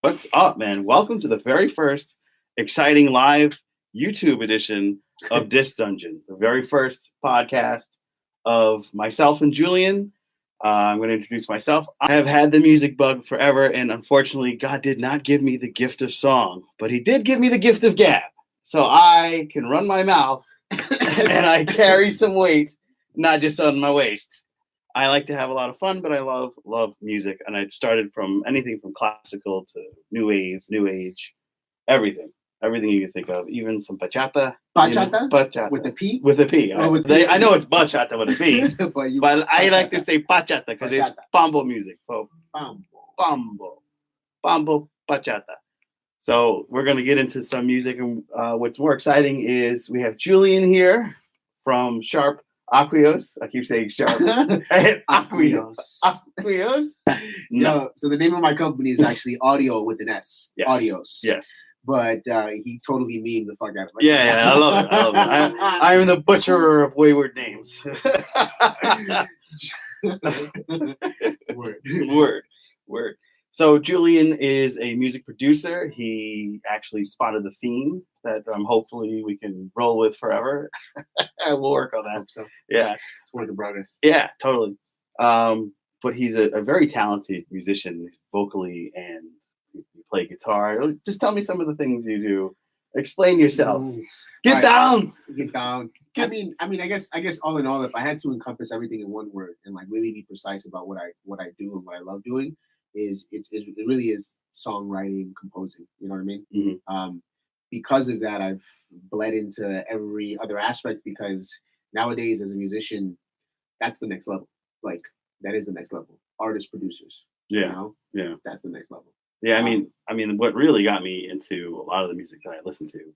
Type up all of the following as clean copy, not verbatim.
What's up, man? Welcome to the very first exciting live YouTube edition of Dis Dungeon, the very first podcast of myself and Julian. I'm going to introduce myself. I have had the music bug forever, and unfortunately, God did not give me the gift of song, but He did give me the gift of gab. So I can run my mouth and I carry some weight, not just on my waist. I like to have a lot of fun, but I love music, and I started from anything from classical to new wave, new age, everything you can think of, even some bachata. Bachata? Bachata With a P? With a P. Oh, with P. I know it's bachata with a P, but I like to say bachata because it's bombo music. So bombo bachata. So we're gonna get into some music, and what's more exciting is we have Julian here from Sharp Aquios. I keep saying Sharp. Aquios. Aquios? No. So the name of my company is actually Audio with an S. Yes. Audios. Yes. But he totally memed the fuck out of it. Yeah, I love it. I am the butcherer of wayward names. Word. So Julian is a music producer. He actually spotted the theme that hopefully we can roll with forever. We'll work on that. I hope so. Yeah. It's work in progress. Yeah, totally. But he's a very talented musician vocally, and you play guitar. Just tell me some of the things you do. Explain yourself. Get down. I mean, I guess all in all, if I had to encompass everything in one word and like really be precise about what I do and what I love doing, it really is songwriting, composing. You know what I mean? Mm-hmm. Because of that, I've bled into every other aspect, because nowadays as a musician, that's the next level. Like that is the next level. Artists, producers. Yeah. You know? Yeah. That's the next level. Yeah. I mean, what really got me into a lot of the music that I listen to,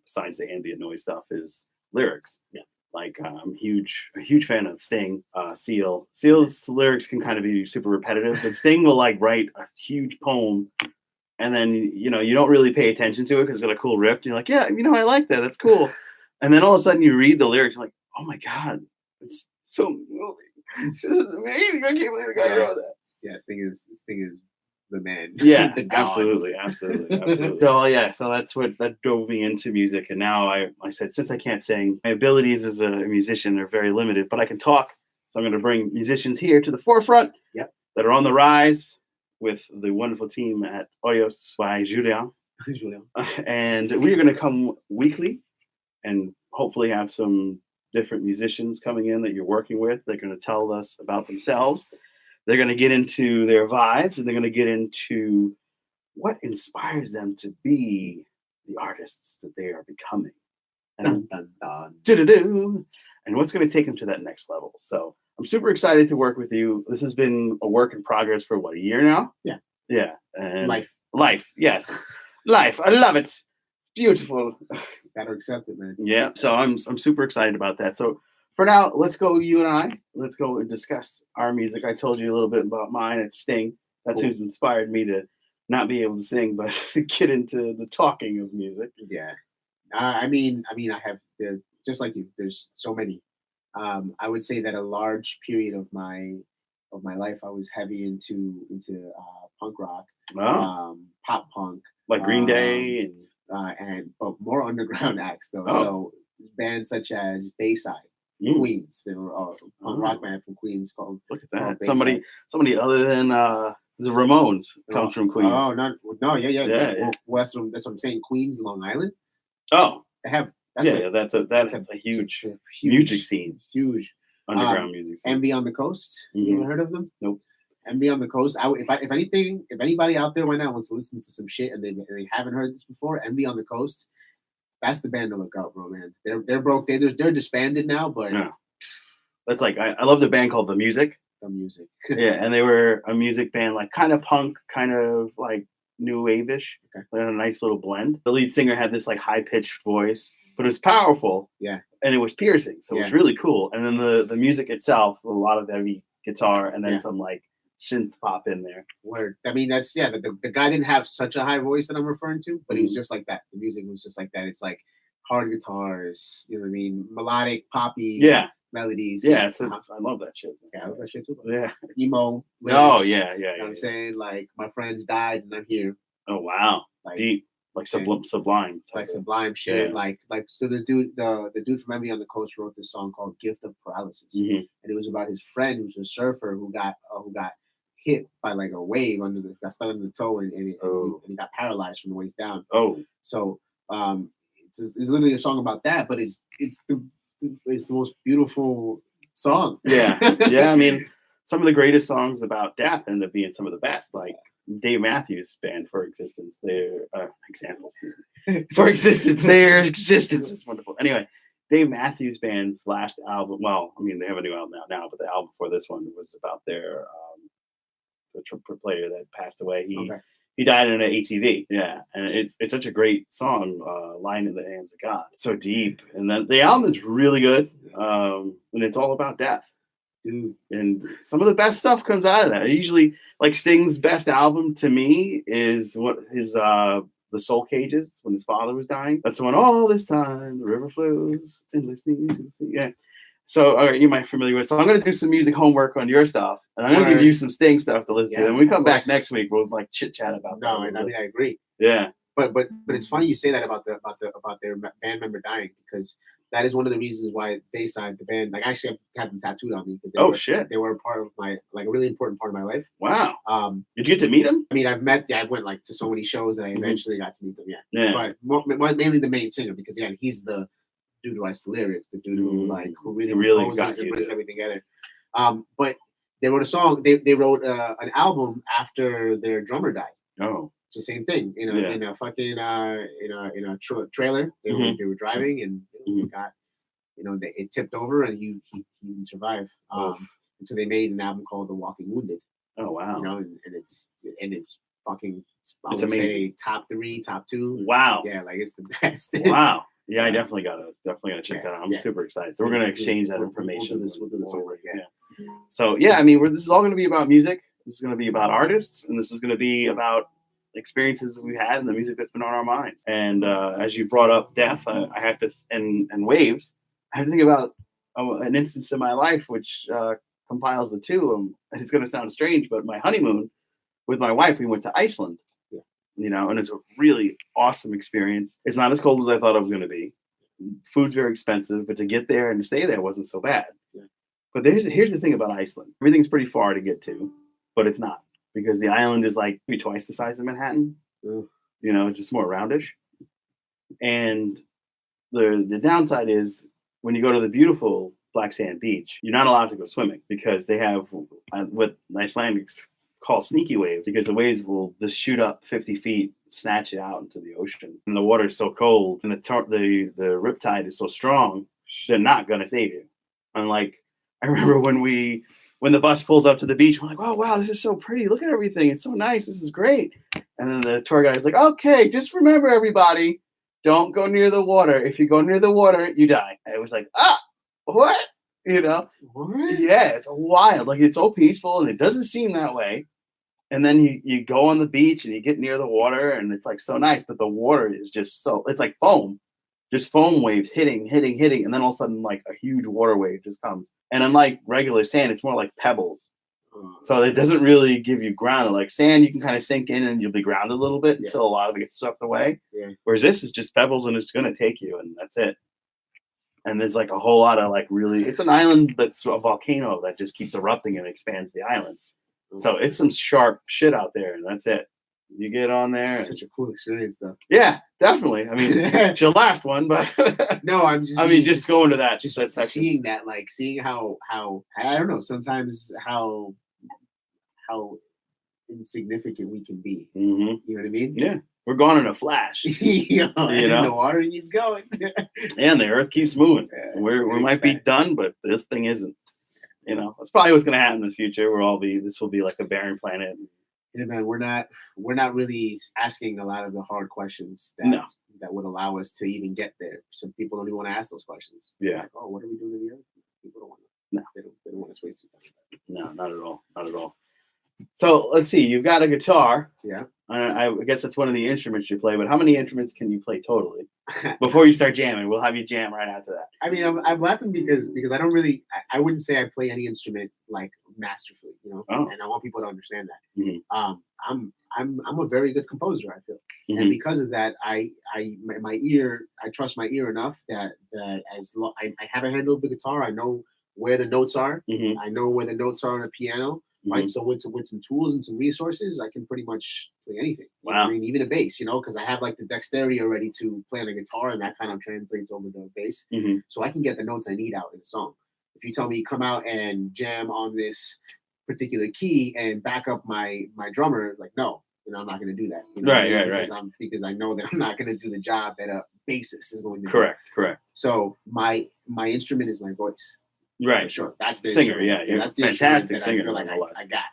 besides the ambient noise stuff, is lyrics. Yeah. Like I'm a huge fan of Sting, Seal. Seal's lyrics can kind of be super repetitive, but Sting will like write a huge poem, and then you don't really pay attention to it because it's got a cool riff. And you're like, yeah, I like that. That's cool. And then all of a sudden you read the lyrics, you're like, oh my god, it's so moving. This is amazing. I can't believe the guy wrote that. Yeah, Sting is the man. Yeah, the god. absolutely. So that's that drove me into music, and now I said, since I can't sing, my abilities as a musician are very limited, but I can talk. So I'm going to bring musicians here to the forefront. Yep. That are on the rise with the wonderful team at Oyos by Julian. And we're going to come weekly and hopefully have some different musicians coming in that you're working with. They're going to tell us about themselves. They're going to get into their vibes, and they're going to get into what inspires them to be the artists that they are becoming. And, and what's going to take them to that next level. So I'm super excited to work with you. This has been a work in progress for a year now? Yeah. Yeah. And Life. Yes. Life. I love it. Beautiful. Gotta accept it, man. Yeah. So I'm super excited about that. So for now, let's go, you and I. Let's go and discuss our music. I told you a little bit about mine. It's Sting. That's who's inspired me to not be able to sing, but get into the talking of music. Yeah. I mean, I have just like you. There's so many. I would say that a large period of my life, I was heavy into punk rock, pop punk, like Green Day, but more underground acts though. Oh. So bands such as Bayside. Queens. They were a punk rock band from Queens called. Look at that. Somebody other than the Ramones comes from Queens. Oh, yeah. Well, that's what I'm saying. Queens, Long Island. Oh, they have. That's a huge music scene. Huge underground music scene. Envy on the Coast. You ever heard of them? Nope. Envy on the Coast. If anybody out there right now wants to listen to some shit and they haven't heard this before, Envy on the Coast. That's the band to look out, bro, man. They're broke. They're disbanded now, but that's like I love the band called The Music. The Music. Yeah, and they were a music band, like kind of punk, kind of like new wave-ish. Okay. Like a nice little blend. The lead singer had this like high-pitched voice, but it was powerful. Yeah. And it was piercing, so it was really cool. And then the music itself, a lot of heavy guitar, and then some like synth pop in there. Word. I mean, that's the guy didn't have such a high voice that I'm referring to, but he was just like that. The music was just like that. It's like hard guitars, you know what I mean? Melodic, poppy melodies. Yeah, I love that shit. Yeah, I love that shit too. Yeah. Emo lyrics. Oh, yeah. You know what I'm saying? Like, my friends died and I'm here. Oh wow, like deep, like sublime, like sublime shit. Yeah. Like so this dude, the dude from Envy on the Coast wrote this song called "Gift of Paralysis," hmm and it was about his friend who's a surfer who got hit by like a wave got stuck under the toe and he got paralyzed from the waist down. Oh, So it's literally a song about that, but it's the most beautiful song. yeah, yeah. I mean, some of the greatest songs about death end up being some of the best. Like Dave Matthews Band, for existence, their examples for existence, their existence is wonderful. Anyway, Dave Matthews Band's last album. Well, I mean, they have a new album now, but the album before this one was about their the trumpet player that passed away. Okay. He died in an ATV. Yeah, and it's such a great song, "Lying in the Hands of God." So deep, and then the album is really good, and it's all about death. Dude, And some of the best stuff comes out of that. Usually, like Sting's best album to me is what his the Soul Cages when his father was dying. That's the one. All this time the river flows endlessly to the sea. Yeah. So, all right, you might be familiar with. So, I'm going to do some music homework on your stuff, and I'm going to give you some Sting stuff to listen to. And when we come back next week, we'll like chit chat about that. no, I mean I agree. Yeah. But it's funny you say that about their band member dying, because that is one of the reasons why they signed the band. Like I actually have them tattooed on me because Shit, they were a part of my like a really important part of my life. Wow. Did you get to meet him? I mean, I went like to so many shows that I eventually got to meet them. Yeah. But mainly the main singer, because again, he's the dude who writes the lyrics, the dude who really composes and brings everything together. But they wrote a song. They wrote an album after their drummer died. Oh. It's the same thing, in a fucking in a trailer. They were driving and they got it tipped over and he didn't survive. And so they made an album called The Walking Wounded. Oh wow! And it's fucking It's amazing. Say top 3, top 2. Wow! Yeah, like it's the best. Wow! Yeah, I definitely gotta check that out. I'm super excited. So we're gonna exchange that information. We'll do this over again. Yeah. So yeah, I mean, this is all gonna be about music. This is gonna be about artists, and this is gonna be about experiences we had and the music that's been on our minds. And as you brought up death, I have to and waves. I have to think about an instance in my life which compiles the two. It's going to sound strange, but my honeymoon with my wife, we went to Iceland. Yeah. And it's a really awesome experience. It's not as cold as I thought it was going to be. Food's very expensive, but to get there and to stay there wasn't so bad. Yeah. But here's the thing about Iceland. Everything's pretty far to get to, but it's not. Because the island is like maybe twice the size of Manhattan, just more roundish. And the downside is when you go to the beautiful black sand beach, you're not allowed to go swimming because they have what Icelandics call sneaky waves, because the waves will just shoot up 50 feet, snatch it out into the ocean. And the water is so cold and the riptide is so strong, they're not going to save you. Unlike, I remember when the bus pulls up to the beach, I'm like, oh, wow, this is so pretty. Look at everything. It's so nice. This is great. And then the tour guide is like, okay, just remember, everybody, don't go near the water. If you go near the water, you die. And it was like, what? What? Yeah, it's wild. Like, it's so peaceful, and it doesn't seem that way. And then you go on the beach, and you get near the water, and it's, like, so nice. But the water is just it's like foam. Just foam waves hitting, and then all of a sudden, like a huge water wave just comes. And unlike regular sand, it's more like pebbles. So it doesn't really give you ground. Like sand, you can kind of sink in and you'll be grounded a little bit until a lot of it gets swept away. Yeah. Whereas this is just pebbles and it's going to take you, and that's it. And there's like a whole lot of it's an island that's a volcano that just keeps erupting and expands the island. So it's some sharp shit out there, and that's it. You get on there. It's such a cool experience, though. Yeah, definitely. I mean, it's your last one, but no, just going to that, just that section. Seeing that, seeing how I don't know, sometimes how insignificant we can be. Mm-hmm. You know what I mean? Yeah, we're gone in a flash. And the water keeps going. And the earth keeps moving. Yeah, we might be done, but this thing isn't. That's probably what's going to happen in the future. This will be like a barren planet. Yeah, man, we're not really asking a lot of the hard questions that would allow us to even get there. Some people don't even want to ask those questions. Yeah. Like, oh, what are we doing to the earth? People don't want to. No, they don't want to waste their time. No, not at all. Not at all. So let's see. You've got a guitar. Yeah. I guess that's one of the instruments you play. But how many instruments can you play totally before you start jamming? We'll have you jam right after that. I mean, I'm laughing because I don't really. I wouldn't say I play any instrument like masterfully, Oh. And I want people to understand that. Mm-hmm. I'm a very good composer, I feel. Mhm. And because of that, my ear, I trust my ear enough that I have a handle of the guitar. I know where the notes are. Mhm. I know where the notes are on a piano. Right. Mhm. So with some tools and some resources, I can pretty much play anything. You know what Wow. I mean, even a bass, because I have like the dexterity already to play on a guitar, and that kind of translates over the bass. Mhm. So I can get the notes I need out in a song. If you tell me come out and jam on this particular key and back up my drummer, like no, I'm not going to do that. You know what I mean? Right. Because I know that I'm not going to do the job that a bassist is going to do. Correct. So my instrument is my voice. Right. For sure. That's the singer. instrument. Yeah, That's the fantastic instrument that singer. I feel like I got.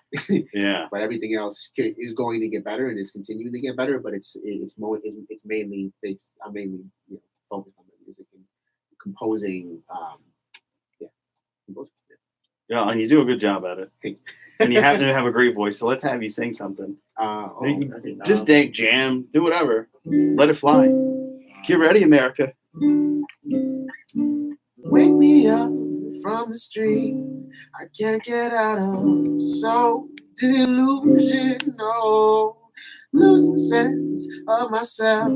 Yeah. But everything else is going to get better and is continuing to get better. But it's mainly based. I'm mainly focused on the music and composing. Composing. Yeah, and you do a good job at it. Thank you. And you happen to have a great voice, so let's have you sing something. Just jam, do whatever. Let it fly. Get ready, America. Wake me up from the street. I can't get out of so delusional. Losing sense of myself.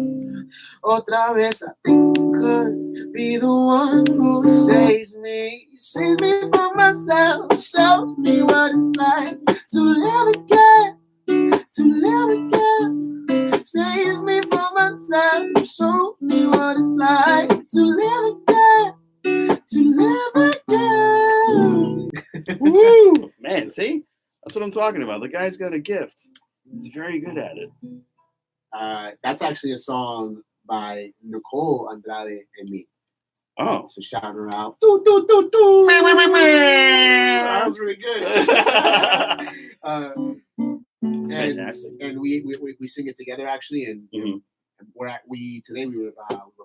Otra vez, I think you could be the one who saves me. Saves me from myself. Shows me what it's like to live again. To live again. Saves me from myself. Shows me what it's like to live again. To live again. Woo! Man, see? That's what I'm talking about. The guy's got a gift. He's very good at it. That's actually a song by Nicole Andrade and me. Oh. So shouting her out. Doo, doo, doo, doo. That was really good. And we sing it together actually, and today we were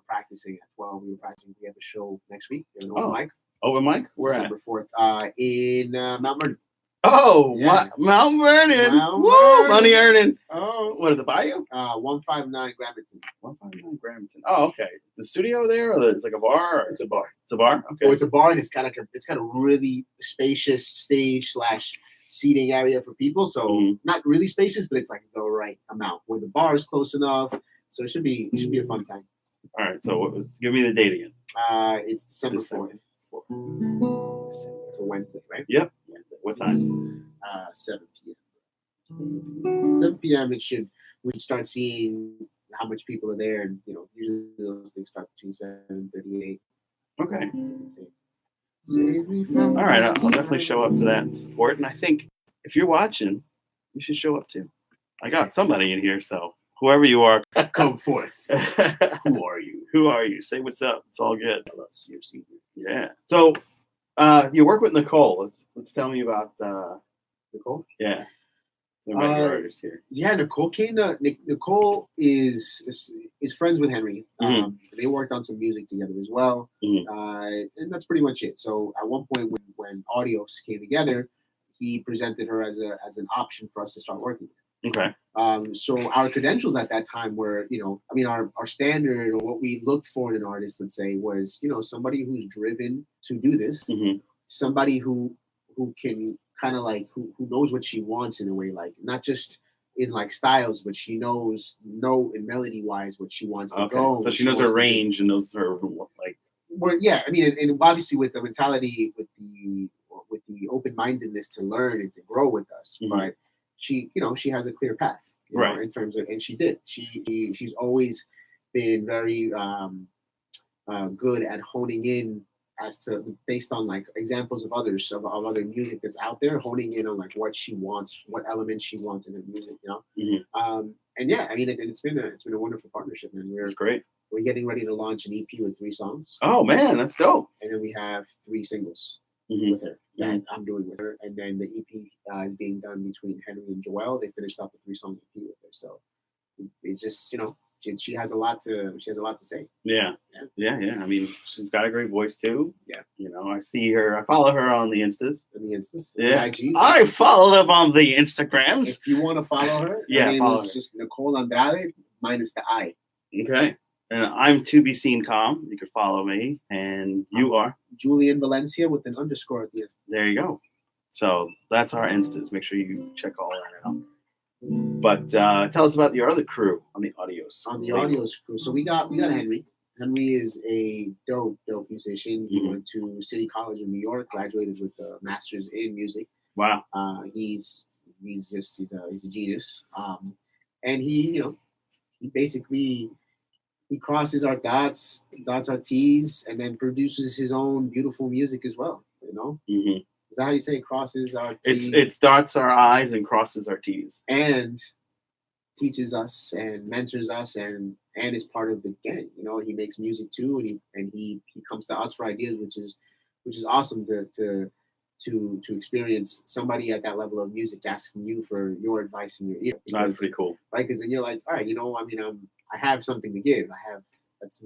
practicing at 12. We have a show next week. An open mic. Open mic? Where at? December 4th. In Mount Vernon. Oh, yeah. Mount Vernon. Woo! Money earning. Oh. What, at the Bayou? 159 Gramerton. 159 Gramerton. Oh, okay. The studio there, or it's like a bar? Or? It's a bar. It's a bar? Okay. Oh, it's a bar, and it's got a really spacious stage / seating area for people. So not really spacious, but it's like the right amount where the bar is close enough. So it should be a fun time. All right. So give me the date again. It's December 4th. It's a Wednesday, right? Yep. Wednesday. What time? 7 p.m. 7 p.m. We should start seeing how much people are there, and usually those things start between 7:38. Okay. All right, I'll definitely show up to that and support. And I think if you're watching, you should show up too. I got somebody in here, so whoever you are, come forth. Who are you? Who are you? Say what's up. It's all good. Yeah. So you work with Nicole. Let's tell me about Nicole. Yeah. Artist here. Yeah, Nicole came to Nicole is friends with Henry. They worked on some music together as well. And that's pretty much it. So at one point when Audios came together, he presented her as an option for us to start working with. Okay. So our credentials at that time were, our standard, or what we looked for in an artist, let's say, was, somebody who's driven to do this, somebody who can kind of like who knows what she wants in a way, like not just in like styles, but she knows and melody wise what she wants to go. So she knows her range and knows her like. Well, yeah, I mean, and obviously with the mentality, with the open mindedness to learn and to grow with us, but she has a clear path, right? In terms of, and she did. She's always been very good at honing in as to based on like examples of other music that's out there, honing in on like what she wants, what elements she wants in her music, and yeah, I mean it's been a wonderful partnership, man. It's great. We're getting ready to launch an EP with 3 songs. Oh man, that's dope. And then we have 3 singles with her that I'm doing with her, and then the EP is being done between Henry and Joelle. They finished up a 3-song EP with her, so it's just she has a lot to say. Yeah. I mean, she's got a great voice too. Yeah. I follow her on the Instas. Yeah. The IGs. I follow them on the Instagrams. If you want to follow her, follow her. Just Nicole Andrade minus the I. Okay. And I'm to be seen calm. You can follow me, and you are Julian Valencia with an underscore at the end. There you go. So that's our Instas. Make sure you check all that out. But tell us about your other crew on the Audios. On the Audios crew. So we got Henry. Henry is a dope musician. He went to City College in New York, graduated with a master's in music. Wow. He's a genius. And he basically he crosses our dots our T's, and then produces his own beautiful music as well. Mm-hmm. Is that how you say it? Crosses our T's? It's dots our I's and crosses our T's. And teaches us and mentors us and is part of the gang. He makes music too, and he comes to us for ideas, which is awesome to experience somebody at that level of music asking you for your advice in your ear. That's pretty cool, right? Because then you're like, all right, I have something to give. That's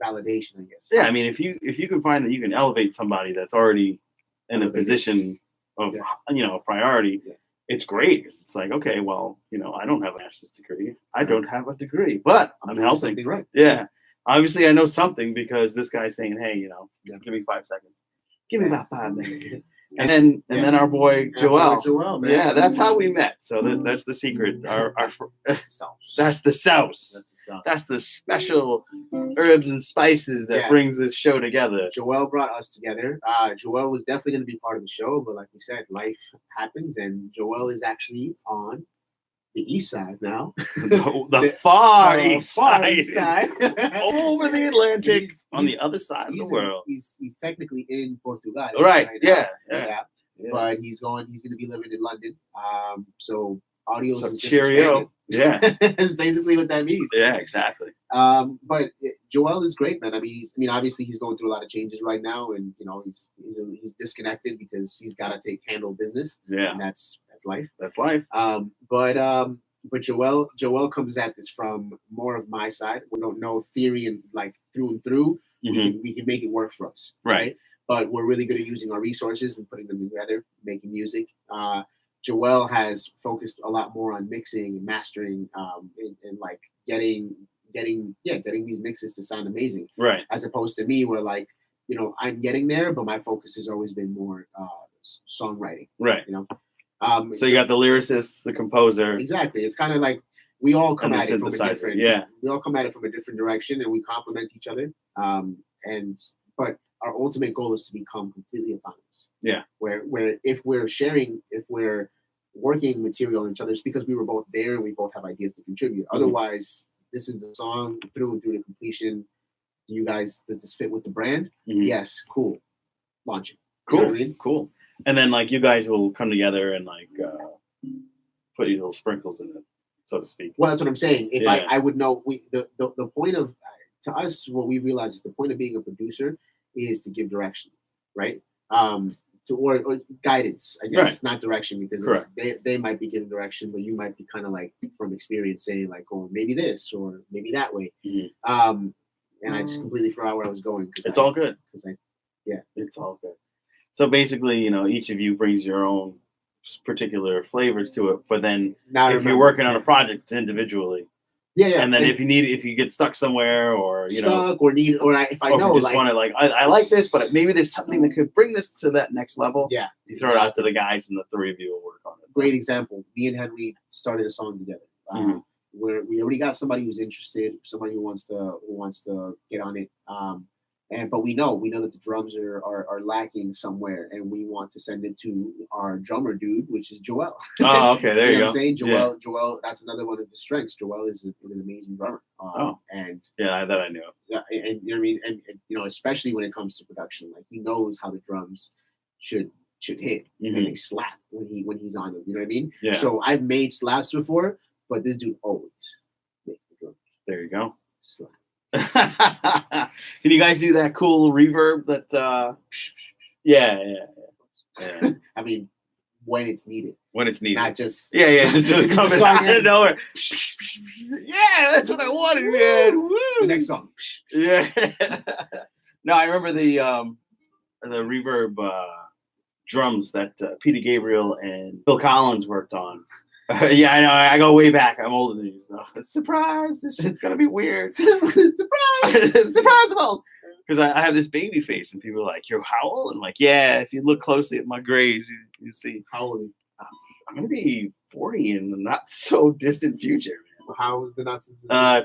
validation, I guess. Yeah, I mean, if you can find that you can elevate somebody that's already in a position of a priority. Yeah. It's great. It's like, okay, well, I don't have a master's degree. I don't have a degree, but I'm helping. Right. Yeah. Obviously, I know something because this guy's saying, hey, give me 5 seconds. Give me about 5 minutes. And then our boy Joel. Man. Yeah, that's how we met. So that's the secret. That's the sauce. That's the special herbs and spices that brings this show together. Joel brought us together. Joel was definitely going to be part of the show, but like we said, life happens, and Joel is actually on the east side now. the far east side. Over the Atlantic, on the other side of the world. He's technically in Portugal. Right. Yeah. But he's going to be living in London. So Audios is cheerio. Yeah. That's basically what that means. Yeah, exactly. But Joel is great, man. I mean, obviously he's going through a lot of changes right now, and he's disconnected because he's got to handle business. Yeah. And that's life. That's life. But Joel comes at this from more of my side. We don't know theory and like through and through. Mm-hmm. We can make it work for us. Right. But we're really good at using our resources and putting them together, making music. Joel has focused a lot more on mixing and mastering, and like getting these mixes to sound amazing. Right. As opposed to me, where like, I'm getting there, but my focus has always been more songwriting. Right. So you got the lyricist, the composer. Exactly. It's kind of like we all come at it from a different. Yeah. We all come at it from a different direction, and we complement each other. But our ultimate goal is to become completely autonomous. Yeah. Where if we're working material on each other, it's because we were both there and we both have ideas to contribute. Mm-hmm. Otherwise, this is the song through and through to completion. You guys, does this fit with the brand? Mm-hmm. Yes. Cool. Launch it. Cool. You know what I mean? Cool. And then like you guys will come together and like put these little sprinkles in it, so to speak. Well, that's what I'm saying. If I would know, the point of, to us, what we realize is the point of being a producer is to give direction, right? Or guidance, I guess, right. Not direction, because they might be giving direction, but you might be kind of like from experience saying like, oh, maybe this or maybe that way. Mm-hmm. And I just completely forgot where I was going. All good. It's all good. So basically, each of you brings your own particular flavors to it, but then if you're working on a project individually, and then if you get stuck somewhere or if I like this, but maybe there's something that could bring this to that next level. Yeah, you throw it out to the guys, and the three of you will work on it. Great example. Me and Henry started a song together. Where we already got somebody who's interested, somebody who wants to get on it. But we know that the drums are lacking somewhere, and we want to send it to our drummer dude, which is Joel. Oh, okay, there you go. What I'm saying? Joel, that's another one of his strengths. Joel is an amazing drummer. And that I knew. Yeah, and you know what I mean, and especially when it comes to production, like he knows how the drums should hit, and they slap when he's on them. You know what I mean? Yeah. So I've made slaps before, but this dude always makes the drum. There you go. Slap. Can you guys do that cool reverb that yeah. I mean, when it's needed, not just just coming out of nowhere. Yeah, that's what I wanted, man. Woo. The next song. Yeah. No, I remember the reverb drums that Peter Gabriel and Phil Collins worked on. Yeah, I know. I go way back. I'm older than you. So. Surprise! This shit's gonna be weird. Surprise! Surprisable! Because I have this baby face, and people are like, "You're how old?" And like, yeah, if you look closely at my grays, you see. How old are you? I'm gonna be 40 in the not so distant future. How was the not?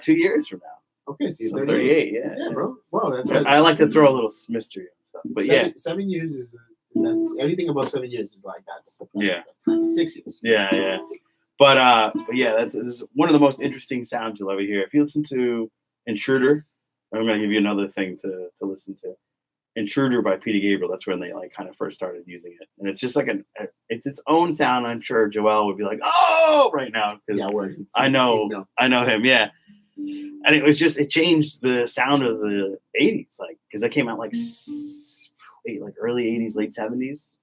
2 years from now. Okay, so you're So 38. 38, yeah. Yeah, bro. Well, that's. I like to throw a little mystery and stuff, but yeah. 7 years is that's anything above 7 years is like that's Yeah. That's time. 6 years. Yeah. But yeah, this is one of the most interesting sounds you'll ever hear. If you listen to Intruder, I'm gonna give you another thing to listen to. Intruder by Peter Gabriel. That's when they like kind of first started using it, and it's just like it's its own sound. I'm sure Joel would be like, "Oh!" right now because I know him. Yeah, and it changed the sound of the '80s, like because it came out like early '80s, late '70s.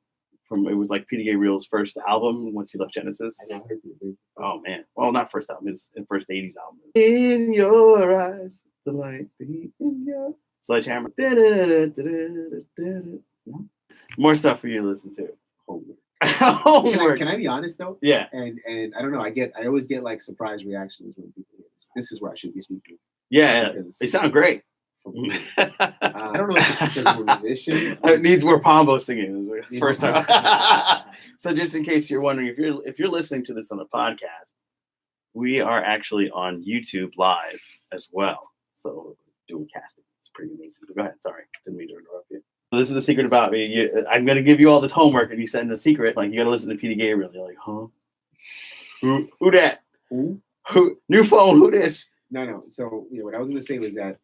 It was like Peter Gabriel's first album once he left Genesis. I never heard it. Oh man, well not first album, his first '80s album. In your eyes, the light beat in your Sledgehammer. More stuff for you to listen to. Homework. Can I be honest though? Yeah. And I don't know. I always get like surprise reactions when people hear this. This is where I should be speaking. Yeah, they sound great. I don't know if it's because I'm a musician. It needs more Pombo singing first time. So just in case you're wondering, if you're listening to this on a podcast, we are actually on YouTube live as well. So doing casting. Pretty amazing. But go ahead. Sorry, didn't mean to interrupt you. So this is the secret about me. I'm going to give you all this homework, and you send a secret. Like you got to listen to Peter Gabriel. You're like, huh? Who that? Who? New phone? Who this? No. So what I was going to say was that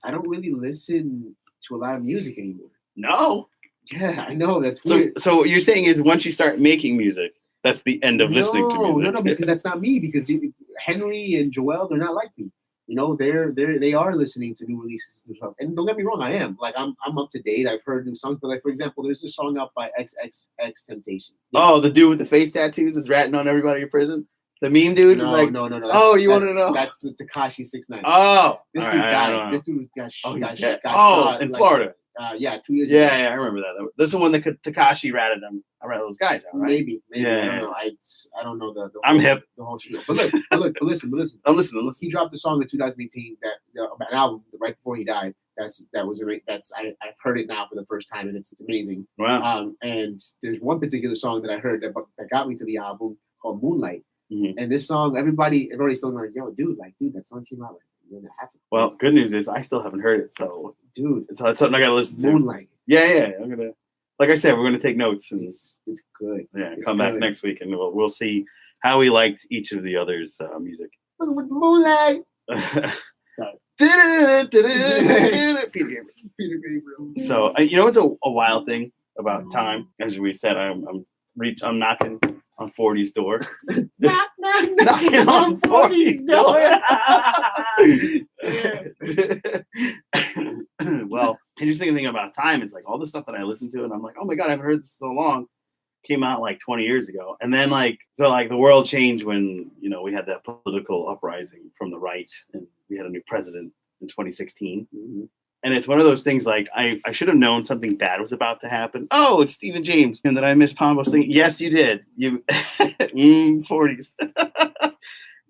I don't really listen to a lot of music anymore. No. Yeah, I know that's weird. So what you're saying is once you start making music, that's the end of listening to music. No, because that's not me. Because Henry and Joel, they're not like me. They are listening to new releases and stuff. And don't get me wrong, I am. Like I'm up to date. I've heard new songs, but like for example, there's this song out by XXXTentacion. Oh, the dude with the face tattoos is ratting on everybody in prison. The meme dude is like, no. Oh, you want to know? That's the Tekashi 6ix9ine. Oh, this dude died. This dude got shot in Florida. 2 years ago. Yeah, I remember that. This is the one that Tekashi ratted them. I read those guys out, right? Maybe. Yeah. I don't know the I'm hip. The whole shit. But listen. I'm listening. He dropped a song in 2018 an album right before he died. I've heard it now for the first time and it's amazing. Wow. And there's one particular song that I heard that got me to the album called Moonlight. Mm-hmm. And this song, everybody's still like, yo, dude, that song came out like a year and a half ago. Well, good news is I still haven't heard it, so dude, so that's something I gotta listen to. Moonlight. Yeah. I'm gonna, like I said, we're gonna take notes and it's good. Yeah, come back next week and we'll see how we liked each of the others' music. With Moonlight. Sorry. Peter Gabriel. So it's a wild thing about time. As we said, I'm knocking on 40's door. Knocking on 40's door. Well, interesting thing about time is like all the stuff that I listen to, and I'm like, oh my god, I haven't heard this so long. Came out like 20 years ago, and then the world changed when we had that political uprising from the right, and we had a new president in 2016. Mm-hmm. And it's one of those things like I should have known something bad was about to happen. Oh, it's Stephen James. And that I missed Pombo singing. Yes, you did. You 40s.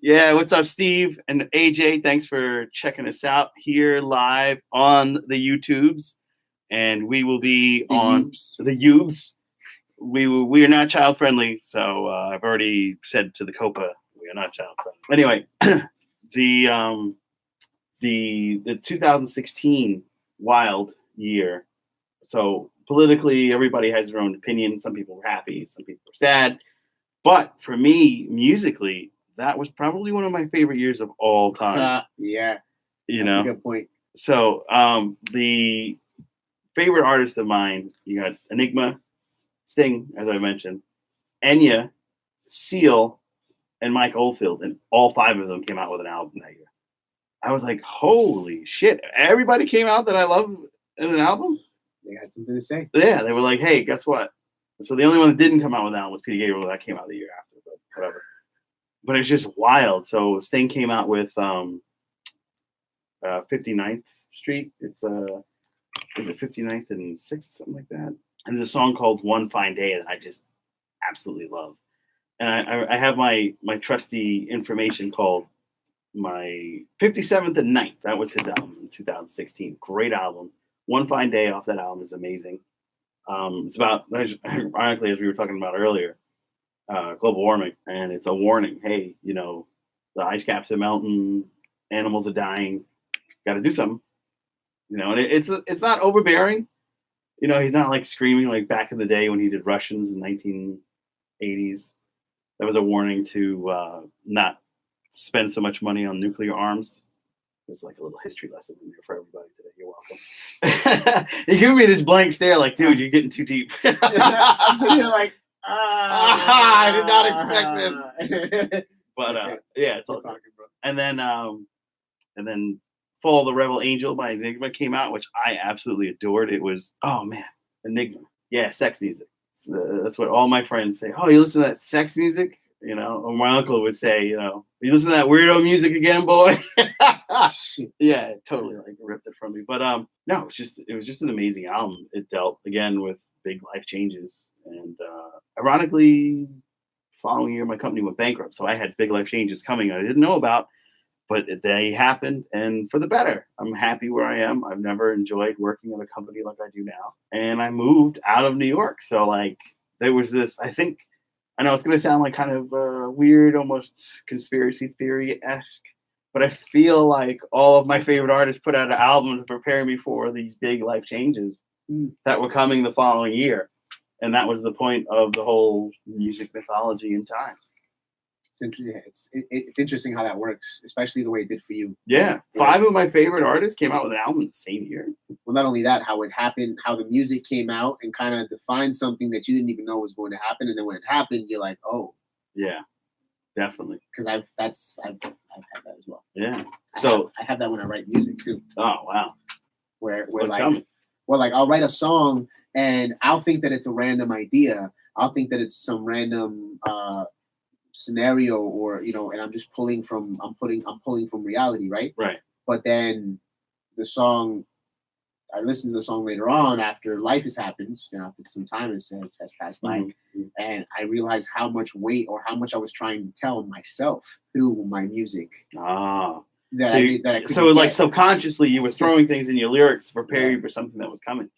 Yeah, what's up, Steve and AJ? Thanks for checking us out here live on the YouTubes. And we will be on the YouTubes. We are not child friendly, so I've already said to the COPA we are not child friendly. Anyway, the 2016 wild year. So politically, everybody has their own opinion. Some people were happy, some people were sad. But for me, musically, that was probably one of my favorite years of all time. Yeah, that's a good point. So the favorite artist of mine, you got Enigma, Sting, as I mentioned, Enya, Seal, and Mike Oldfield, and all 5 of them came out with an album that year. I was like, holy shit. Everybody came out that I love in an album? They had something to say. Yeah, they were like, hey, guess what? So the only one that didn't come out with an album was Peter Gabriel. That came out the year after, but whatever. But it's just wild. So Sting came out with 59th Street. It's is it 59th and 6th or something like that? And there's a song called One Fine Day that I just absolutely love. And I have my trusty information called my 57th and 9th. That was his album in 2016. Great album. One Fine Day off that album is amazing. It's about, ironically, as we were talking about earlier, global warming, and it's a warning. Hey, the ice caps are melting, animals are dying. Got to do something. And it's not overbearing. He's not like screaming like back in the day when he did Russians in 1980s. That was a warning to not spend so much money on nuclear arms. There's like a little history lesson in there for everybody today. You're welcome. You're giving me this blank stare like, dude, you're getting too deep. I'm sitting here like, I did not expect this. But yeah, it's all talking, bro. And then Fall of the Rebel Angel by Enigma came out, which I absolutely adored. It was, oh man, Enigma. Yeah, sex music. That's what all my friends say. Oh, you listen to that sex music? Or my uncle would say, you listen to that weirdo music again, boy? Yeah, totally like ripped it from me. But no, it was just an amazing album. It dealt again with big life changes. And ironically, following year my company went bankrupt. So I had big life changes coming I didn't know about. But they happened, and for the better. I'm happy where I am. I've never enjoyed working at a company like I do now. And I moved out of New York. So, like, there was this, I know it's going to sound like kind of weird, almost conspiracy theory-esque, but I feel like all of my favorite artists put out an album to prepare me for these big life changes that were coming the following year. And that was the point of the whole music mythology in time. It's interesting how that works, especially the way it did for you. Yeah. 5 of my favorite artists came out with an album the same year. Well, not only that, how it happened, how the music came out and kind of defined something that you didn't even know was going to happen. And then when it happened, you're like, oh. Yeah, definitely. Because I've had that as well. Yeah. I have that when I write music too. Oh, wow. Where I'll write a song and I'll think that it's a random idea. I'll think that it's some random scenario or and I'm just pulling from reality, right? But then the song, I listen to the song later on after life has happened, after some time has passed by, and I realize how much weight or how much I was trying to tell myself through my music. So like subconsciously you were throwing things in your lyrics to prepare you for something that was coming.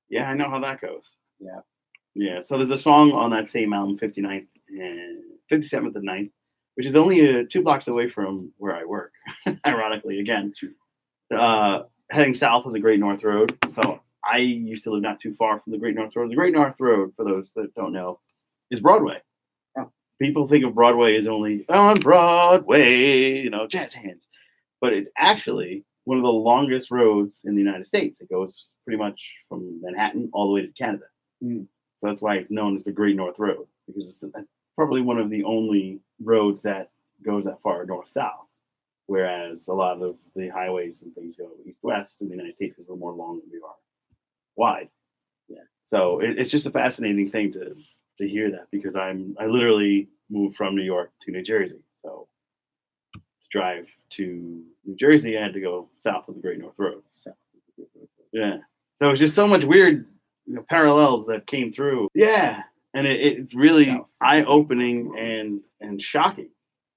Yeah, I know how that goes. Yeah. So there's a song on that same album, 59th and 57th and 9th, which is only 2 blocks away from where I work. Ironically, again, heading south of the Great North Road. So I used to live not too far from the Great North Road. The Great North Road, for those that don't know, is Broadway. People think of Broadway as only on Broadway, jazz hands. But it's actually one of the longest roads in the United States. It goes pretty much from Manhattan all the way to Canada. So that's why it's known as the Great North Road, because it's probably one of the only roads that goes that far north-south, whereas a lot of the highways and things go east-west in the United States because we're more long than we are wide. Yeah. So it's just a fascinating thing to hear that, because I literally moved from New York to New Jersey. So to drive to New Jersey, I had to go south of the Great North Road. Yeah. So it's just so much weird parallels that came through. Yeah. And it's really eye-opening and shocking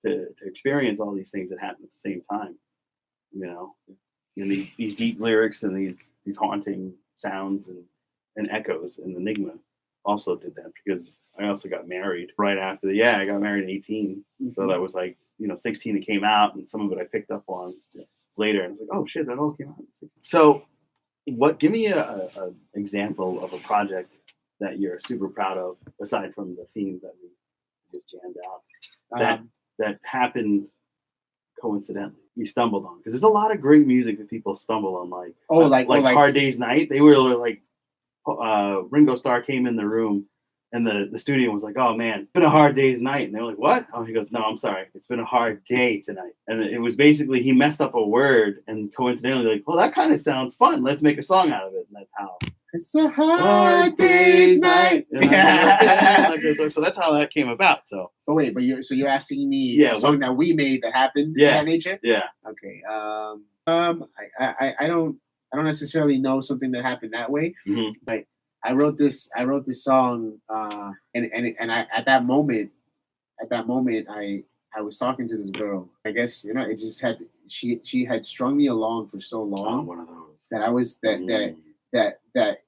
to experience all these things that happen at the same time. And these deep lyrics and these haunting sounds and echoes. And Enigma also did that, because I also got married right after I got married at 18. So that was like, 16 it came out, and some of it I picked up on later. And I was like, oh shit, that all came out. So give me a example of a project that you're super proud of, aside from the themes that we just jammed out, that happened coincidentally, you stumbled on? Because there's a lot of great music that people stumble on, like Hard Day's Night. They were like, Ringo Starr came in the room, and the studio was like, oh man, it's been a hard day's night. And they were like, what? Oh, he goes, no, I'm sorry, it's been a hard day tonight. And it was basically, he messed up a word, and coincidentally, like, well, that kind of sounds fun, let's make a song out of it. And that's how it's a hard day's night. So that's how that came about. So you're asking me a song that we made that happened in that nature? Yeah. Okay. I don't necessarily know something that happened that way, but I wrote this song, and I at that moment I was talking to this girl. I guess it just had she had strung me along for so long. One of those. That I was that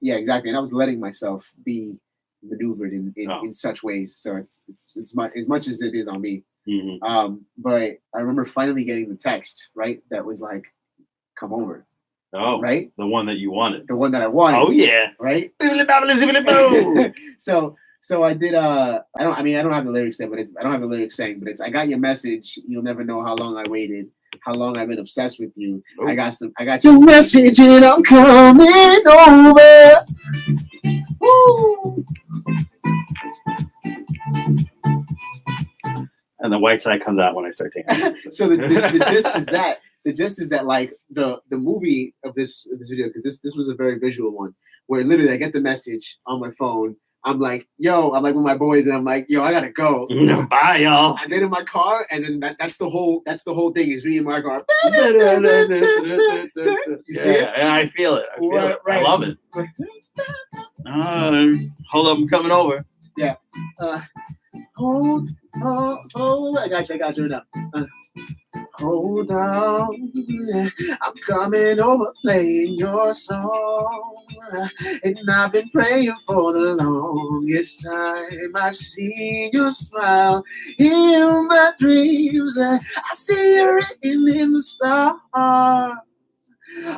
yeah, exactly. And I was letting myself be maneuvered in such ways. So it's much, as much as it is on me. Mm-hmm. But I remember finally getting the text, right? That was like, come over. Oh, right. The one that you wanted. The one that I wanted. Oh yeah. Right. So I did. I don't have the lyrics there, but I don't have the lyrics saying. But it's, I got your message. You'll never know how long I waited. How long I've been obsessed with you. Ooh. I got your message and I'm coming over. Woo. And the white side comes out when I start dancing. So the gist is that like the movie of this video, because this was a very visual one, where literally I get the message on my phone. I'm like with my boys, and I'm like, yo, I gotta go. Bye, y'all. And then in my car, and then that's the whole thing is me in my car. You see it? Yeah, I feel it. Right. I love it. Hold up, I'm coming over. Yeah. Hold, I got you now. Hold on, I'm coming over, playing your song, and I've been praying for the longest time. I've seen your smile in my dreams. I see you written in the stars.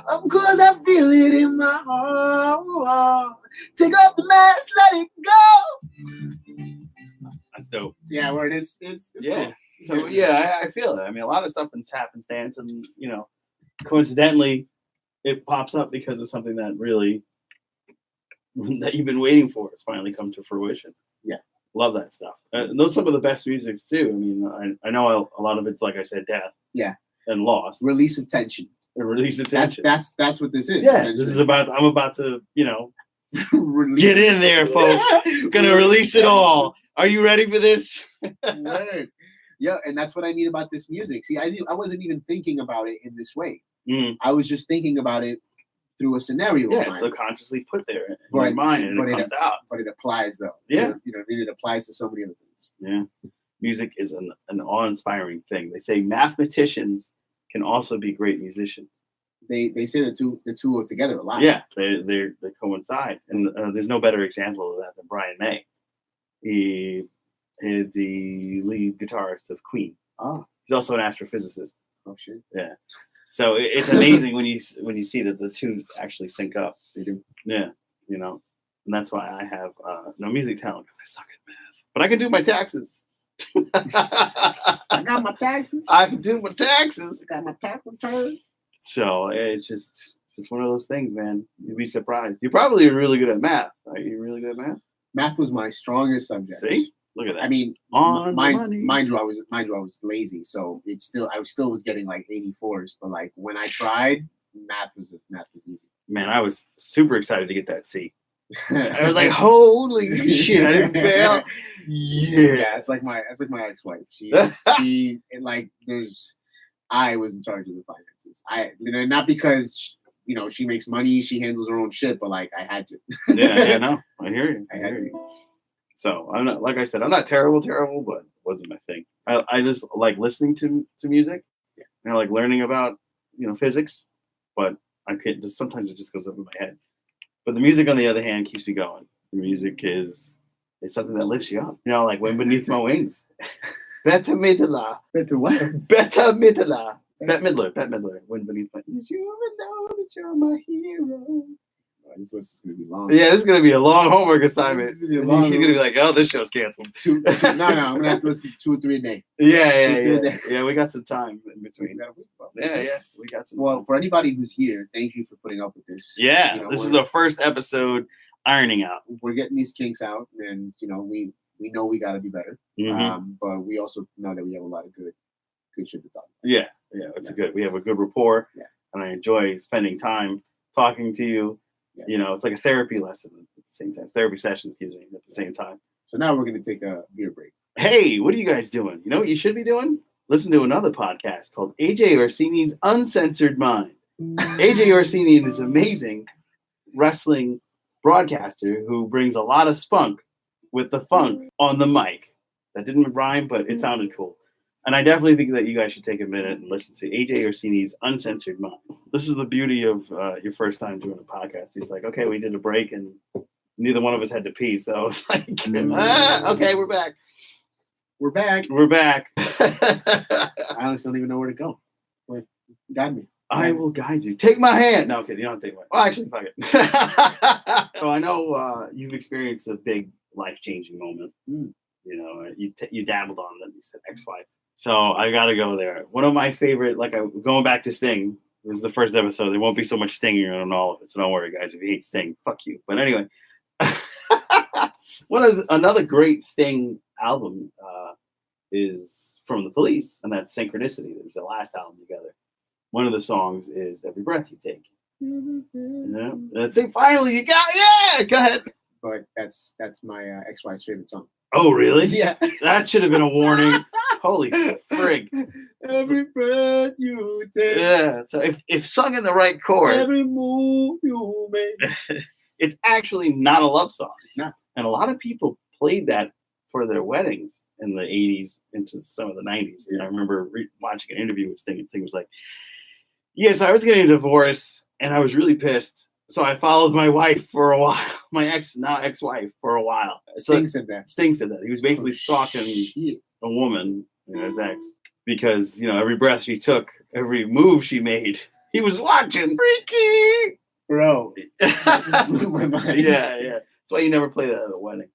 Of course, I feel it in my heart. Take off the mask, let it go. That's dope. Yeah, where it is, it's yeah. Cool. So yeah, I feel it. I mean, a lot of stuff is happenstance, and coincidentally, it pops up because of something that really that you've been waiting for. It's finally come to fruition. Yeah, love that stuff. And those are some of the best musics too. I mean, I know a lot of it's, like I said, death. Yeah, and loss. Release of tension. A release of tension. That's what this is. Yeah, this is about. I'm about to get in there, folks. Gonna release it all. Are you ready for this? Right. Yeah, and that's what I mean about this music. See, I wasn't even thinking about it in this way. I was just thinking about it through a scenario. Yeah, it's subconsciously put there in your mind, and it comes out. But it applies, though. Yeah, it applies to so many other things. Yeah, music is an awe-inspiring thing. They say mathematicians can also be great musicians. They say the two are together a lot. Yeah, they coincide, and there's no better example of that than Brian May. He is the lead guitarist of Queen. Oh, he's also an astrophysicist. Oh shit. Yeah. So it's amazing when you see that the two actually sync up. They do. Yeah. And that's why I have no music talent, because I suck at math. But I can do my taxes. I got my taxes. I can do my taxes. I got my tax return. So it's just one of those things, man. You'd be surprised. You're probably really good at math. Are you really good at math? Math was my strongest subject. See? Look at that. I mean, mind you, I was lazy, so I still was getting like 84s. But like when I tried, math was easy. Man, I was super excited to get that C. I was like, holy shit, I didn't fail. Yeah, it's like my ex-wife. She like I was in charge of the finances. Not because she makes money, she handles her own shit, but like I had to. Yeah, no, I hear you. I had to. So I'm not, like I said, I'm not terrible, but it wasn't my thing. I just like listening to music. Yeah. And I like learning about physics, but I can't. Just sometimes it just goes over my head. But the music, on the other hand, keeps me going. The music is something that lifts you up. Like Wind Beneath My Wings. Bette Midler. Bette what? Bette Midler. Bette Midler. Wind Beneath My Wings. You ever know that you're my hero? This list is going to be long. Yeah, this is going to be a long homework assignment. He's going to be like, oh, this show's canceled. No, I'm going to have to listen to 2 or 3 a day. Yeah. We got some time in between. Yeah. We got some time. For anybody who's here, thank you for putting up with this. Yeah, this is the first episode ironing out. We're getting these kinks out, and, we know we got to be better. Mm-hmm. But we also know that we have a lot of good shit to talk about. Yeah, it's good. We have a good rapport. Yeah. And I enjoy spending time talking to you. Yeah. It's like a therapy lesson at the same time. Therapy session, at the same time. So now we're going to take a beer break. Hey, what are you guys doing? You know what you should be doing? Listen to another podcast called AJ Orsini's Uncensored Mind. AJ Orsini is an amazing wrestling broadcaster who brings a lot of spunk with the funk on the mic. That didn't rhyme, but it sounded cool. And I definitely think that you guys should take a minute and listen to AJ Orsini's Uncensored Mind. This is the beauty of your first time doing a podcast. He's like, okay, we did a break, and neither one of us had to pee, so it's like, Mm. okay, we're back. We're back. We're back. I honestly don't even know where to go. Like, guide me. I will guide you. Take my hand. No, okay, you don't take my. Well, actually, fuck it. So I know you've experienced a big life-changing moment. Mm. You know, you dabbled on them. You said ex-wife. So I got to go there. One of my favorite, going back to Sting. This is the first episode. There won't be so much Sting on all of it. So don't worry, guys. If you hate Sting, fuck you. But anyway, another great Sting album is from the Police, and that's Synchronicity. There's their last album together. One of the songs is Every Breath You Take. Yeah. That's it. Finally, you got Go ahead. But that's my ex-wife's favorite song. Oh, really? Yeah. That should have been a warning. Holy frig. Every breath you take. Yeah. So if sung in the right chord, Every move you make. it's actually not a love song. It's not. And a lot of people played that for their weddings in the 80s into some of the 90s. And I remember watching an interview with Sting, and Sting was like, yes, I was getting a divorce, and I was really pissed. So I followed my wife for a while, my ex-wife for a while. Sting said that. Sting said that. He was basically stalking a woman, his ex, because, every breath she took, every move she made, he was watching. Freaky! Bro. Blew my mind. Yeah. That's why you never play that at a wedding.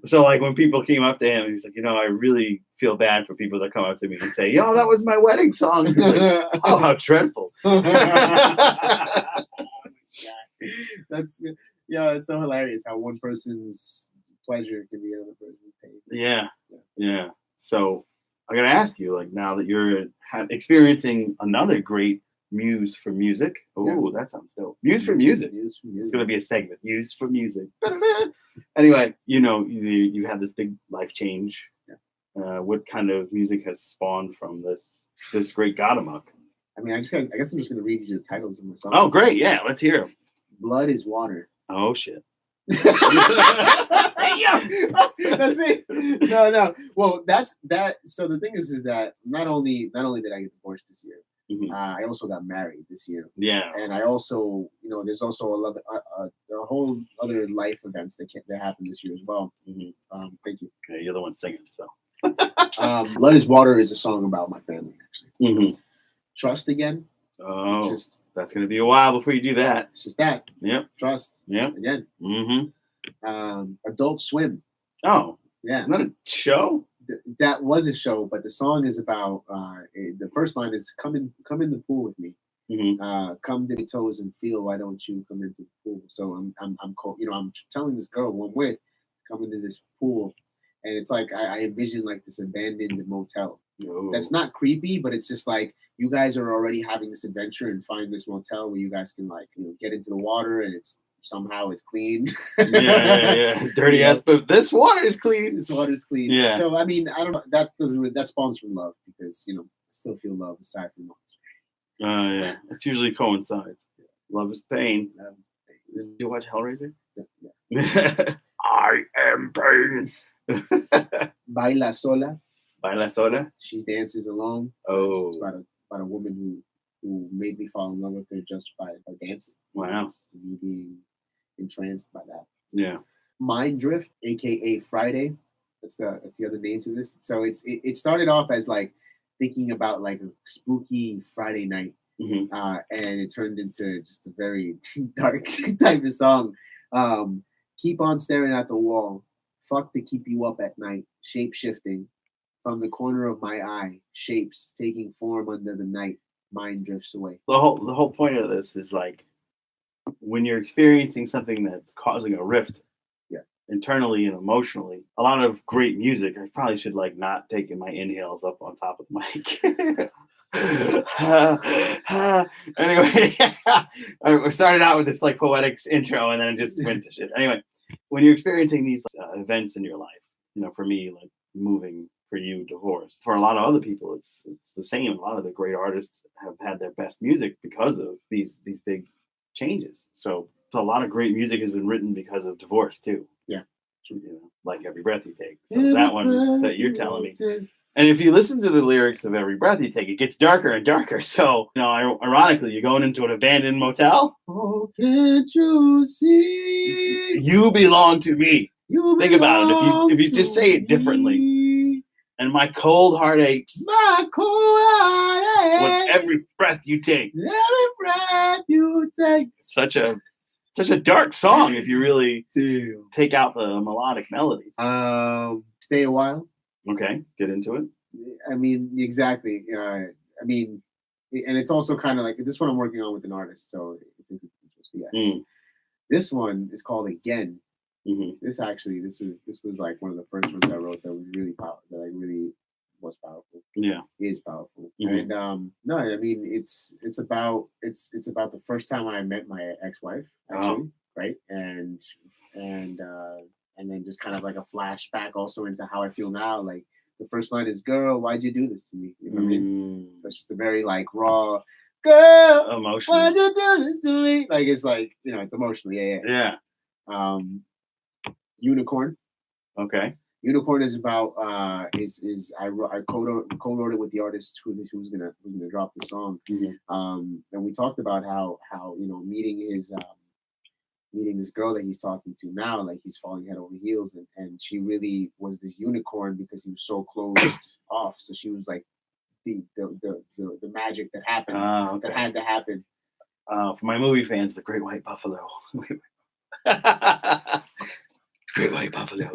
So like when people came up to him, he's like, I really feel bad for people that come up to me and say, yo, that was my wedding song. He's like, oh, how dreadful. That's it's so hilarious how one person's pleasure can be another person's pain. Yeah. So I gotta ask you, like, now that you're experiencing another great muse for music. Oh, that sounds dope. Muse for music. It's gonna be a segment. Muse for music. Anyway, you had this big life change. Yeah. What kind of music has spawned from this great God Amok? I mean, I guess I'm just gonna read you the titles of my songs. Oh, great! Yeah, let's hear them. Blood is Water. Oh shit. That's it. No. Well, that's that. So the thing is that not only did I get divorced this year, I also got married this year. Yeah. And I also, there's also a whole other life events that happened this year as well. Thank you. Okay, you're the one singing, so. Blood is Water is a song about my family, actually. Trust again. Oh. That's going to be a while before you do that. It's just that. Yep. Trust. Yep. Again. Adult Swim. Oh. Yeah. Isn't that a show? That was a show, but the song is about, the first line is, come in the pool with me. Come to the toes and feel, why don't you come into the pool? So I'm telling this girl who I'm with, come into this pool. And it's like, I envision like this abandoned motel. That's not creepy, but it's just like, you guys are already having this adventure and find this motel where you guys can get into the water and it's clean. Yeah. It's dirty ass, but this water is clean. Yeah. So I mean, I don't know. That spawns from love because I still feel love aside from love. Yeah. It's usually coincides. Love is pain. Did you watch Hellraiser? Yeah. I am pain. Baila Sola. Baila Sola. She dances alone. Oh. It's about a woman who made me fall in love with her just by dancing. Wow. Me being entranced by that. Yeah. Mind Drift, aka Friday. That's the other name to this. So it started off as like thinking about like a spooky Friday night. And it turned into just a very dark type of song. Keep on staring at the wall. Fuck to keep you up at night. Shape shifting. From the corner of my eye, shapes taking form under the night, mind drifts away. The whole point of this is like when you're experiencing something that's causing a rift, internally and emotionally. A lot of great music. I probably should like not taking my inhales up on top of the mic. Anyway, we started out with this like poetics intro, and then it just went to shit. Anyway, when you're experiencing these events in your life, for me, like moving. For you, divorce. For a lot of other people, it's the same. A lot of the great artists have had their best music because of these big changes. So a lot of great music has been written because of divorce too. Yeah, like Every Breath You Take. So that one that you're telling me, And if you listen to the lyrics of Every Breath You Take, it gets darker and darker. So, ironically, you're going into an abandoned motel. Oh, can't you see? You belong to me. You Think about it. belong If you just say it differently, me. and my cold heart aches My cold heart with aches. every breath you take. Every breath you take. Such a dark song if you really Damn. take out the melodic melodies. Stay a while. Okay, get into it. I mean, exactly. I mean, and it's also kind of like this one I'm working on with an artist, so it's just yes. This one is called Again. Mm-hmm. This was like one of the first ones I wrote that was really powerful. That I really was powerful. Yeah, is powerful. Mm-hmm. And no, I mean it's about the first time I met my ex-wife actually, right? And then just kind of like a flashback also into how I feel now. Like the first line is, "Girl, why'd you do this to me?" You know what I mean? So it's just a very like raw, "Girl, emotional. why'd you do this to me?" Like it's like it's emotional. Yeah. Unicorn. Okay. Unicorn is about I co-wrote it with the artist who's gonna drop the song. Mm-hmm. And we talked about how meeting this girl that he's talking to now, like he's falling head over heels, and she really was this unicorn because he was so closed off. So she was like the magic that happened that had to happen. For my movie fans, the Great White Buffalo. Great White Buffalo.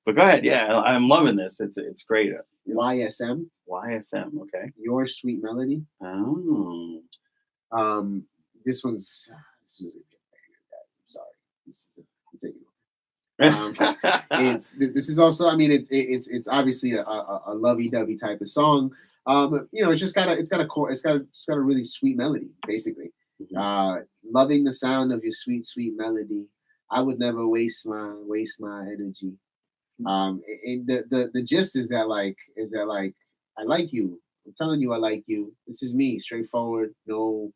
But go ahead. Yeah, I'm loving this. It's great. YSM. Okay. Your Sweet Melody. Oh. This was a good banger, guys. I'm sorry. This is also. I mean, it's obviously a lovey-dovey type of song. It's got a really sweet melody, basically. Mm-hmm. Loving the sound of your sweet, sweet melody. I would never waste my energy. The gist is that I like you. I'm telling you I like you. This is me, straightforward, no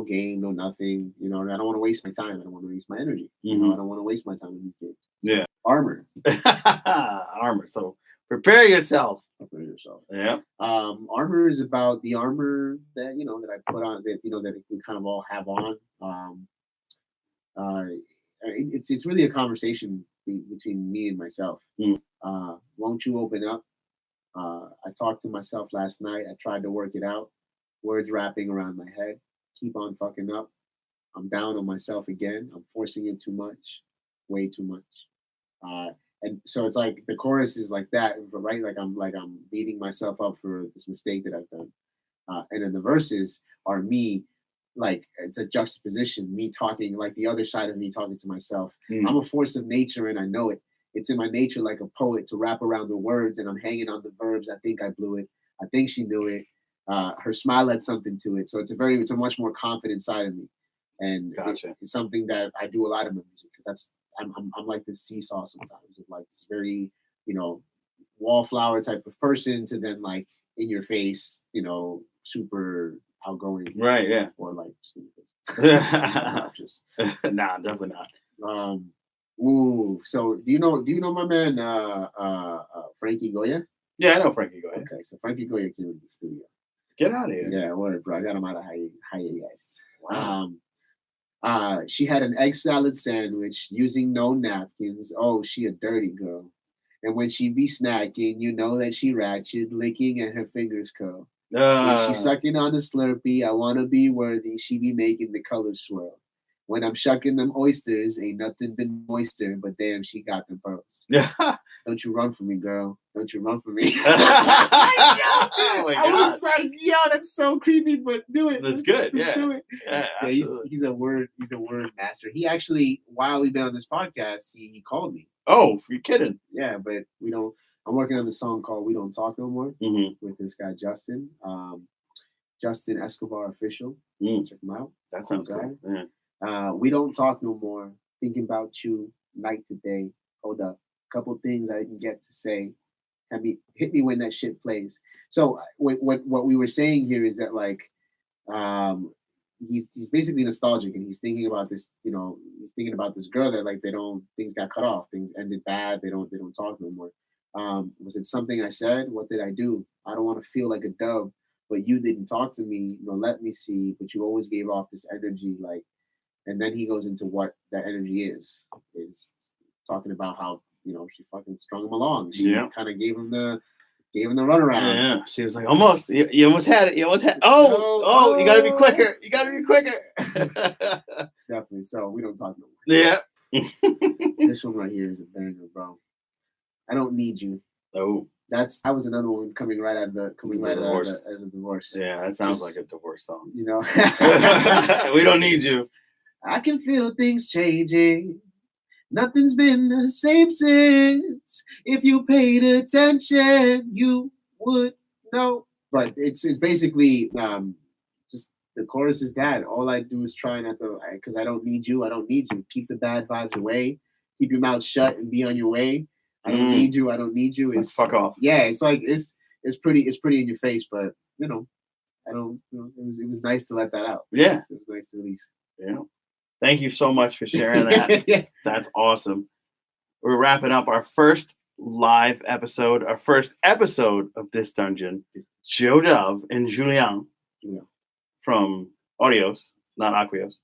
game, no nothing. I don't want to waste my time. I don't want to waste my energy. Mm-hmm. I don't want to waste my time in these games. Yeah. Armor. Armor. So prepare yourself. Yeah. Armor is about the armor that that I put on, that that we kind of all have on. It's really a conversation between me and myself. Won't you open up? I talked to myself last night. I tried to work it out. Words wrapping around my head. Keep on fucking up. I'm down on myself again. I'm forcing it too much. Way too much. And so it's like the chorus is like that, right? Like I'm beating myself up for this mistake that I've done. And then the verses are me, like it's a juxtaposition, me talking, like the other side of me talking to myself. I'm a force of nature and I know it. It's in my nature like a poet to wrap around the words, and I'm hanging on the verbs. I think I blew it. I think she knew it. Her smile had something to it. So it's a much more confident side of me. And gotcha. It's something that I do a lot in my music because I'm like this seesaw sometimes of like this very, wallflower type of person to then like in your face, super outgoing. Right, yeah. Or like just nah, definitely not. So do you know my man Frankie Goya? Yeah, I know Frankie Goya. Okay, so Frankie Goya came into the studio. Get out of here. Yeah, word, bro. I got him out of hiatus. Wow. She had an egg salad sandwich using no napkins. Oh, she a dirty girl. And when she be snacking, you know that she ratchet, licking and her fingers curl. When she sucking on the Slurpee, I wanna be worthy. She be making the colors swirl. When I'm shucking them oysters, ain't nothing been moister, but damn, she got them pearls. Yeah. Don't you run from me, girl. Don't you run from me. Oh my God. I was like, yo, that's so creepy, but do it. That's good. Let's do it. Yeah, he's a word master. He actually, while we've been on this podcast, he called me. Oh, you're kidding. Yeah, but I'm working on a song called We Don't Talk No More with this guy, Justin. Justin Escobar Official. Check him out. That sounds cool. Yeah. We don't talk no more. Thinking about you night to day. Hold up. Couple things I didn't get to say. Hit me when that shit plays. So what we were saying here is that like he's basically nostalgic and he's thinking about this, he's thinking about this girl that like things got cut off, things ended bad, they don't talk no more. Was it something I said? What did I do? I don't want to feel like a dub, but you didn't talk to me, nor let me see, but you always gave off this energy, like, and then he goes into what that energy is talking about how, she fucking strung him along. She kind of gave him the runaround. Yeah, she was like, almost. You almost had it. You almost had. Oh! You gotta be quicker. You gotta be quicker. Definitely. So we don't talk no more. Yeah. This one right here is a banger, bro. I don't need you. Oh, that was another one coming right out of the divorce. Yeah, that sounds like a divorce song. We don't need you. I can feel things changing. Nothing's been the same since. If you paid attention, you would know. But it's basically just the chorus is that. All I do is try not to, because I don't need you. I don't need you. Keep the bad vibes away. Keep your mouth shut and be on your way. I don't need you. I don't need you. It's fuck off. Yeah, it's like it's pretty in your face, but I don't. It was nice to let that out. Yeah, it was nice to release. Yeah. Thank you so much for sharing that. That's awesome. We're wrapping up our first live episode, our first episode of This Dungeon. Joe Dove and Julian from Audios, not Aquios.